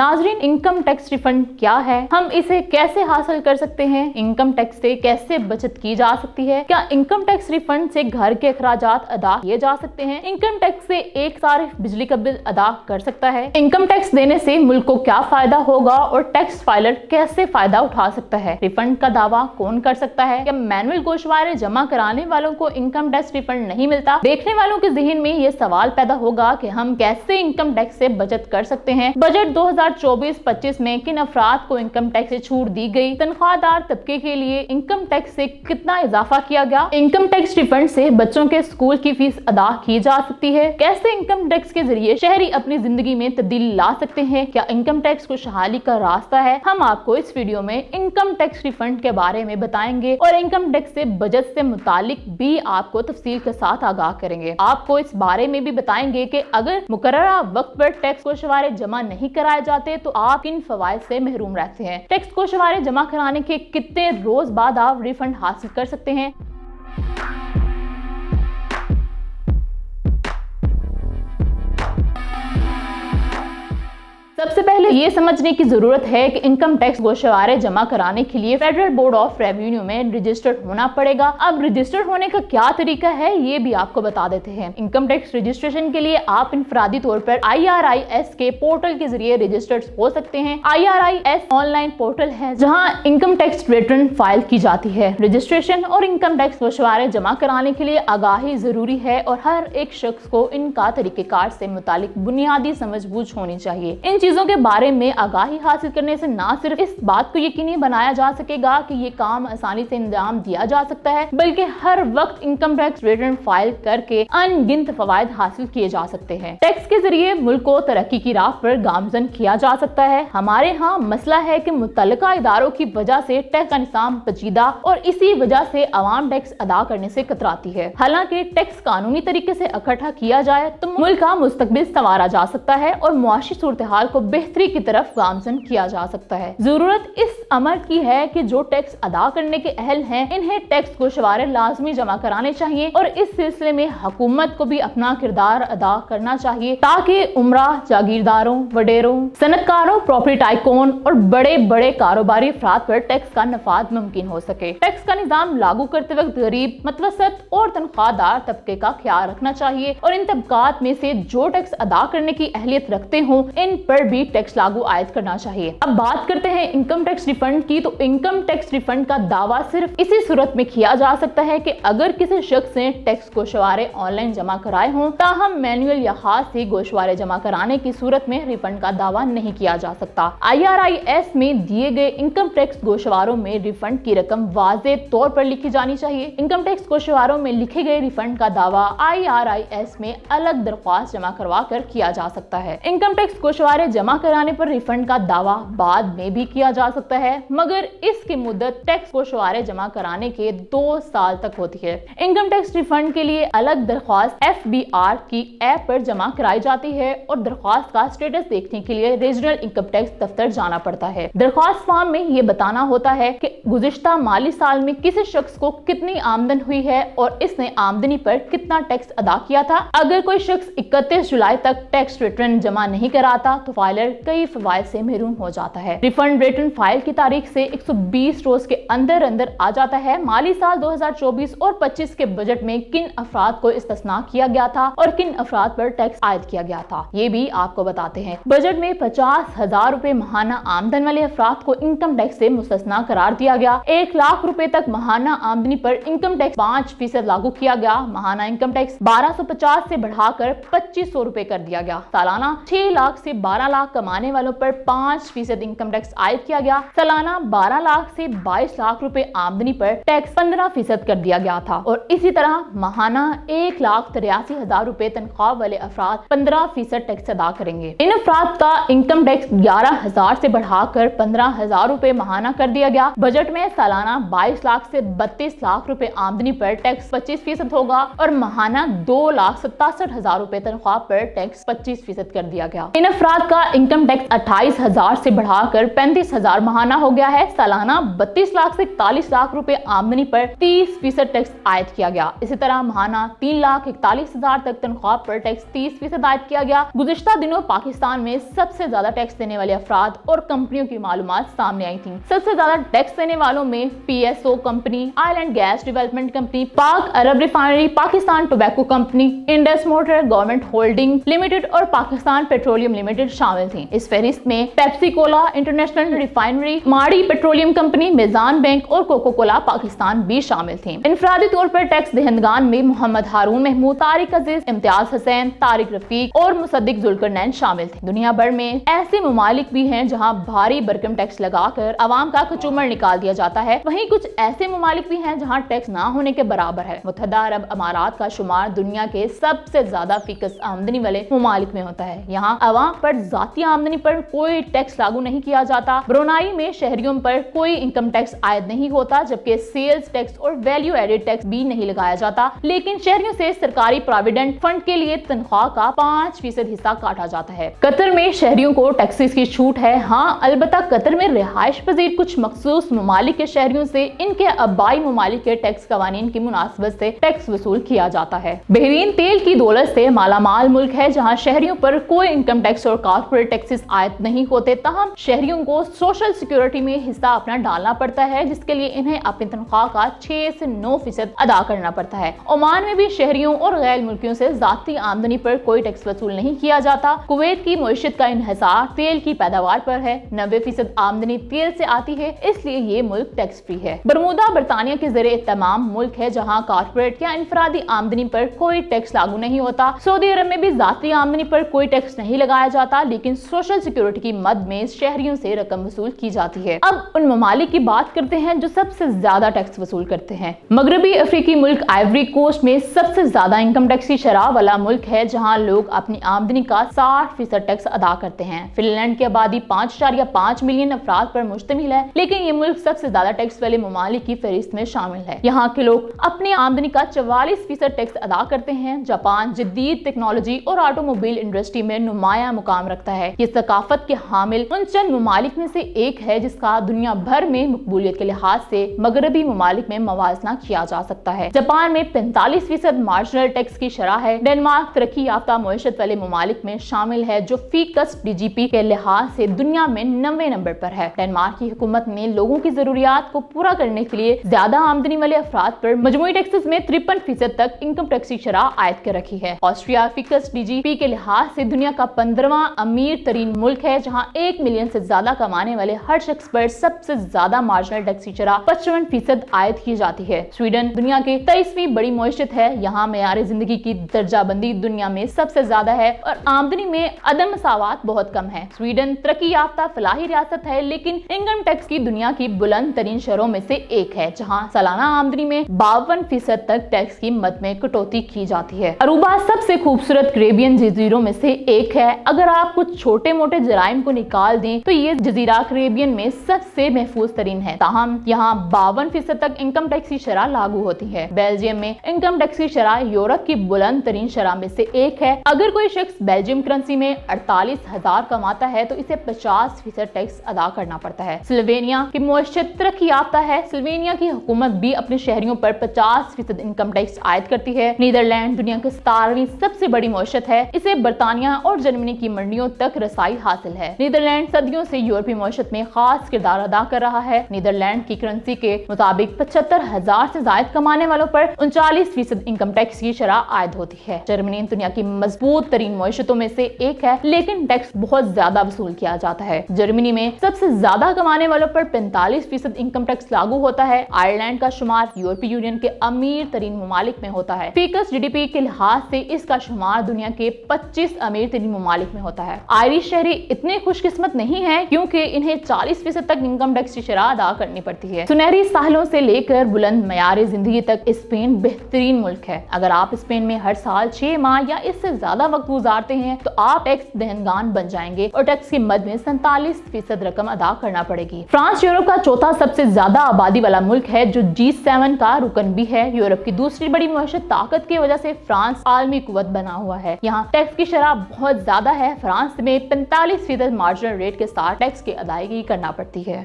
नाजरीन, income tax refund क्या है, हम इसे कैसे हासिल कर सकते हैं, इनकम टैक्स से कैसे बचत की जा सकती है, क्या इनकम टैक्स रिफंड से घर के अखराजात अदा किए जा सकते हैं, इनकम टैक्स से एक सारिफ बिजली का बिल अदा कर सकता है, इनकम टैक्स देने से मुल्क को क्या फायदा होगा और टैक्स फाइलर कैसे फायदा उठा सकता है, रिफंड का दावा कौन कर सकता है, क्या मैनुअल गोशवारे जमा कराने वालों को इनकम टैक्स रिफंड नहीं मिलता। देखने वालों के जहन में ये सवाल पैदा होगा कि हम कैसे इनकम टैक्स से बचत कर सकते हैं। बजट 2024-25 में किन अफराद को इनकम टैक्स से छूट दी गई, तनख्वाहदार तबके के लिए इनकम टैक्स से कितना इजाफा किया गया, इनकम टैक्स रिफंड से बच्चों के स्कूल की फीस अदा की जा सकती है, कैसे इनकम टैक्स के जरिए शहरी अपनी जिंदगी में तब्दीली ला सकते हैं, क्या इनकम टैक्स खुशहाली का रास्ता है। हम आपको इस वीडियो में इनकम टैक्स रिफंड के बारे में बताएंगे और इनकम टैक्स से बचत से मुतालिक भी आपको तफसील के साथ आगाह करेंगे। आपको इस बारे में भी बताएंगे कि अगर मुकर्ररा वक्त पर टैक्स गोशवारे जमा नहीं कराए जाते तो आप किन फवायद से महरूम रहते हैं। टैक्स गोशवारे जमा कराने के कितने रोज बाद आप रिफंड हासिल कर सकते हैं। सबसे पहले ये समझने की जरूरत है कि इनकम टैक्स गोशवारे जमा कराने के लिए फेडरल बोर्ड ऑफ रेवेन्यू में रजिस्टर्ड होना पड़ेगा। अब रजिस्टर्ड होने का क्या तरीका है ये भी आपको बता देते हैं। इनकम टैक्स रजिस्ट्रेशन के लिए आप इनफरादी तौर पर IRIS के पोर्टल के जरिए रजिस्टर्ड हो सकते हैं। IRIS ऑनलाइन पोर्टल है जहाँ इनकम टैक्स रिटर्न फाइल की जाती है। रजिस्ट्रेशन और इनकम टैक्स गोशवारे जमा कराने के लिए आगाही जरूरी है और हर एक शख्स को इनका तरीकेकार से मुतालिक बुनियादी समझबूझ होनी चाहिए। इन चीजों के बारे में आगाही हासिल करने से ना सिर्फ इस बात को यकीनी बनाया जा सकेगा कि ये काम आसानी से अंजाम दिया जा सकता है, बल्कि हर वक्त इनकम टैक्स रिटर्न फाइल करके अनगिनत फवायद हासिल किए जा सकते हैं। टैक्स के जरिए मुल्क को तरक्की की राह पर गामजन किया जा सकता है। हमारे यहाँ मसला है कि मुतल्लिका इदारों की वजह से टैक्स का निज़ाम पेचीदा और इसी वजह से अवाम टैक्स अदा करने से कतराती है। हालांकि टैक्स कानूनी तरीके से इकट्ठा किया जाए तो मुल्क का मुस्तकबिल संवारा जा सकता है और मुआशी सूरत हाल को बेहतरी की तरफ गामजन किया जा सकता है। जरूरत इस अमर की है कि जो टैक्स अदा करने के अहल हैं इन्हें टैक्स गोशवारे लाजमी जमा कराने चाहिए और इस सिलसिले में हुकूमत को भी अपना किरदार अदा करना चाहिए ताकि उमरा, जागीरदारों, वडेरों, सनतकारों, प्रॉपर्टी टाइकून और बड़े बड़े कारोबारी अफराद पर टैक्स का नफाद मुमकिन हो सके। टैक्स का निजाम लागू करते वक्त गरीब, मतवसत और तनख्वाहदार तबके का ख्याल रखना चाहिए और इन तबकात में से जो टैक्स अदा करने की अहलियत रखते हो इन पर भी टैक्स लागू आयद करना चाहिए। अब बात करते हैं इनकम टैक्स रिफंड की। तो इनकम टैक्स रिफंड का दावा सिर्फ इसी सूरत में किया जा सकता है कि अगर किसी शख्स ने टैक्स गोशवारे ऑनलाइन जमा कराए हों, ताहम मैनुअल या खास ही गोशवारे जमा कराने की सूरत में रिफंड का दावा नहीं किया जा सकता। IRIS में दिए गए इनकम टैक्स गोशवारों में रिफंड की रकम वाज़े तौर पर लिखी जानी चाहिए। इनकम टैक्स गोशवारों में लिखे गए रिफंड का दावा IRIS में अलग दरख्वास्त जमा करवा कर किया जा सकता है। इनकम टैक्स गोशवारे जमा कराने पर रिफंड का दावा बाद में भी किया जा सकता है, मगर इसकी मुद्दत टैक्स गोशवारे जमा कराने के 2 साल तक होती है। इनकम टैक्स रिफंड के लिए अलग दरख्वास्त FBR की ऐप पर जमा कराई जाती है और दरख्वास्त का स्टेटस देखने के लिए रीजनल इनकम टैक्स दफ्तर जाना पड़ता है। दरख्वास्त फॉर्म में ये बताना होता है कि गुज़िश्ता माली साल में किसी शख्स को कितनी आमदन हुई है और इसने आमदनी पर कितना टैक्स अदा किया था। अगर कोई शख्स 31 जुलाई तक टैक्स रिटर्न जमा नहीं कराता तो फाइलर कई फवायद से महरूम हो जाता है। रिफंड रिटर्न फाइल की तारीख से 120 रोज के अंदर अंदर आ जाता है। माली साल 2024 और 25 के बजट में किन अफराद को इस्तिस्ना किया गया था और किन अफराद पर टैक्स आयद किया गया था ये भी आपको बताते हैं। बजट में 50,000 रुपए माहाना आमदन वाले अफराद को इनकम टैक्स से मुस्तस्ना करार दिया गया। 1 लाख रुपए तक माहाना आमदनी पर इनकम टैक्स 5% लागू किया गया। माहाना इनकम टैक्स 1250 से बढ़ाकर 2500 रुपए कर दिया गया। सालाना 6 लाख से 12 लाख कमाने वालों पर 5% इनकम टैक्स आयद किया गया। सालाना 12 लाख से 22 लाख रुपए आमदनी पर टैक्स 15% कर दिया गया था और इसी तरह माहाना 1,83,000 रुपए तनख्वाह वाले अफराद 15% टैक्स अदा करेंगे। इन अफराद का इनकम टैक्स 11,000 से बढ़ाकर 15,000 रुपए माहाना कर दिया गया। बजट में सालाना 22 लाख से 32 लाख रुपए आमदनी पर टैक्स 25% होगा और माहाना 2,67,000 रुपए तनख्वाह पर टैक्स 25% कर दिया गया। इन अफराद का इनकम टैक्स 28,000 से बढ़ाकर 35,000 महाना हो गया है। सालाना 32 लाख से 41 लाख रुपए आमदनी पर 30% टैक्स आयद किया गया। इसी तरह महाना 3,41,000 तक तनख्वाह पर टैक्स 30% आयद किया गया। गुज़िश्ता दिनों पाकिस्तान में सबसे ज्यादा टैक्स देने वाले अफराद और कंपनियों की मालूमात सामने आई थी। सबसे ज्यादा टैक्स देने वालों में PSO company, island gas development company, Pak Arab refinery, Pakistan tobacco company, Indus motor government holding limited और पाकिस्तान पेट्रोलियम लिमिटेड शामिल थी। इस फहरिस्त में Pepsi Cola international refinery, Mari petroleum company, Meezan bank और कोको कोला पाकिस्तान भी शामिल थे। इनफरादी तौर पर टैक्स दहंदगान में मोहम्मद हारून महमूद, तारिक अजीज, इम्तियाज हुसैन, तारिक रफीक और मुसद्दिक जुल्करनैन शामिल थे। दुनिया भर में ऐसे ममालिक भी हैं जहां भारी भरकम टैक्स लगाकर अवाम का कचूमर निकाल दिया जाता है। वहीं कुछ ऐसे ममालिक भी हैं जहां टैक्स ना होने के बराबर है। मुत्तहदा अरब अमारात का शुमार दुनिया के सबसे ज्यादा फीकस आमदनी वाले ममालिक में होता है। यहाँ अवाम पर जाती आमदनी पर कोई टैक्स लागू नहीं किया जाता। ब्रुनाई में शहरियों पर कोई इनकम टैक्स आयद नहीं होता, जबकि सेल्स टैक्स और वैल्यू एडेड टैक्स भी नहीं लगाया जाता। लेकिन शहरियों से सरकारी प्रोविडेंट फंड के लिए तनख्वाह का 5% हिस्सा काटा जाता है। कतर में शहरियों को टैक्सेस की छूट है। हाँ, अलबत्ता कतर में रिहाइश पजीर कुछ मखसूस ममालिक के शहरियों से इनके आबाई ममालिक के टैक्स कवानीन की मुनासबत से टैक्स वसूल किया जाता है। बहरीन तेल की दौलत से मालामाल मुल्क है, जहाँ शहरियों पर कोई इनकम टैक्स और कॉर्पोरेट टैक्सेस आयद नहीं होते। तहम शहरियों को सोशल सिक्योरिटी में हिस्सा अपना डालना पड़ता है, जिसके लिए इन्हें अपनी तनख्वाह का 6 से 9% अदा करना पड़ता है। ओमान में भी शहरियों और गैर मुल्कियों से जाती आमदनी पर कोई टैक्स वसूल नहीं किया जाता। कुवैत की मईशत का इन्हिसार तेल की पैदावार पर है। 90% आमदनी तेल से आती है, इसलिए ये मुल्क टैक्स फ्री है। बरमूदा बरतानिया के ज़रिए तमाम मुल्क है, जहाँ कॉर्पोरेट या इनफरादी आमदनी पर कोई टैक्स लागू नहीं होता। सऊदी अरब में भी जाती आमदनी पर कोई टैक्स नहीं लगाया जाता, लेकिन सोशल सिक्योरिटी की मद में शहरियों से रकम वसूल की जाती है। अब उन ममालिक की बात करते हैं जो सबसे ज्यादा टैक्स वसूल करते हैं। मगरबी अफ्रीकी मुल्क आइवरी कोस्ट में सबसे ज्यादा इनकम टैक्स की शरह वाला मुल्क है, जहाँ लोग अपनी आमदनी का 60% टैक्स अदा करते हैं। फिनलैंड की आबादी 5.5 मिलियन अफराद पर मुश्तमिल है, लेकिन ये मुल्क सबसे ज्यादा टैक्स वाले ममालिक की फहरिस्त में शामिल है। यहाँ के लोग अपनी आमदनी का 44% टैक्स अदा करते हैं। जापान जदीद टेक्नोलॉजी और ऑटोमोबाइल इंडस्ट्री में नुमाया मुकाम रखता है। ये सकाफत के हामिल उन चंद ममालिक में से एक है जिसका दुनिया भर में मकबूलियत के लिहाज से मगरबी ममालिक में मवाजना किया जा सकता है। जापान में 45% मार्जिनल टैक्स की शरह है। डेनमार्क तरक्की याफ्ता मईशत वाले ममालिक में शामिल है, जो फी कस्ट DGP के लिहाज से दुनिया में 90 नंबर पर है। डेनमार्क की हुकूमत ने लोगों की जरूरियात को पूरा करने के लिए ज्यादा आमदनी वाले अफराद पर मजमूई टैक्सेस में 53% तक इनकम टैक्स की शरह आयद कर रखी है। ऑस्ट्रिया फी कस्ट DGP के लिहाज से दुनिया का 15वां अमीर तरीन मुल्क है, जहाँ 1 मिलियन से ज्यादा कमाने वाले हर शख्स पर सबसे ज्यादा मार्जिनल टैक्स की शरह 55% आयद की जाती है। स्वीडन दुनिया की 23वीं बड़ी मईशत है। यहाँ मेयार जिंदगी की दर्जाबंदी दुनिया में सबसे ज्यादा है और आमदनी में अदम मसावात बहुत कम है। स्वीडन तरक्की याफ्ता फलाही रियासत है, लेकिन इनकम टैक्स की दुनिया की बुलंद तरीन शहरों में से एक है, जहाँ सालाना आमदनी में 52% तक टैक्स की मद में कटौती की जाती है। अरूबा सबसे खूबसूरत कैरेबियन जजीरों में से एक है। अगर आप कुछ छोटे मोटे जराइम को निकाल दें तो ये जजीरा कैरेबियन में सबसे महफूज तरीन है। ताहम यहाँ 52% तक इनकम टैक्स की शरह लागू होती है। बेल्जियम में इनकम टैक्स की शरह यूरोप की बुलंद तरीन शरह में से एक है। अगर कोई शख्स बेल्जियम करेंसी में 48,000 कमाता है तो इसे 50% टैक्स अदा करना पड़ता है। स्लोवेनिया की मईशत तरक्की याफ्ता है। स्लोवेनिया की हुकूमत भी अपने शहरियों पर 50% इनकम टैक्स आयद करती है। नीदरलैंड दुनिया की 17वीं सबसे बड़ी मईशत है। इसे बरतानिया और जर्मनी की मंडियों तक रसाई हासिल है। नीदरलैंड सदियों से यूरोपीय मईशत में खास किरदार अदा कर रहा है। नीदरलैंड की करेंसी के मुताबिक 75,000 से जायद कमाने वालों पर 39% इनकम टैक्स की शरह आयद होती है। जर्मनी दुनिया की मजबूत तरीन मईशतों में से एक है, लेकिन टैक्स बहुत ज्यादा वसूल किया जाता है। जर्मनी में सबसे ज्यादा कमाने वालों पर 45% इनकम टैक्स लागू होता है। आयरलैंड का शुमार यूरोपीय यूनियन के अमीर तरीन ममालिक में होता है। फीकस GDP के लिहाज से इसका शुमार दुनिया के 25 अमीर तरीन ममालिक में होता है। आयरिश शहरी इतने खुशकिस्मत नहीं है क्योंकि इन्हें 40% तक इनकम टैक्स की शरह अदा करनी पड़ती है। सुनहरी साहिलों से लेकर बुलंद मयार जिंदगी तक स्पेन बेहतरीन मुल्क है। अगर आप स्पेन में हर साल 6 माह या इससे ज्यादा वक्त गुजारते हैं तो आप टैक्स दहनगान बन जाएंगे और टैक्स की मद में 47% रकम अदा करना पड़ेगी। फ्रांस यूरोप का चौथा सबसे ज्यादा आबादी वाला मुल्क है, जो G7 का रुकन भी है। यूरोप की दूसरी बड़ी मईशत ताकत की वजह से फ्रांस आलमी कुव्वत बना हुआ है। यहाँ टैक्स की शरह बहुत ज्यादा है। फ्रांस फ्रांस में 45% मार्जिनल रेट के साथ टैक्स की अदायगी करना पड़ती है।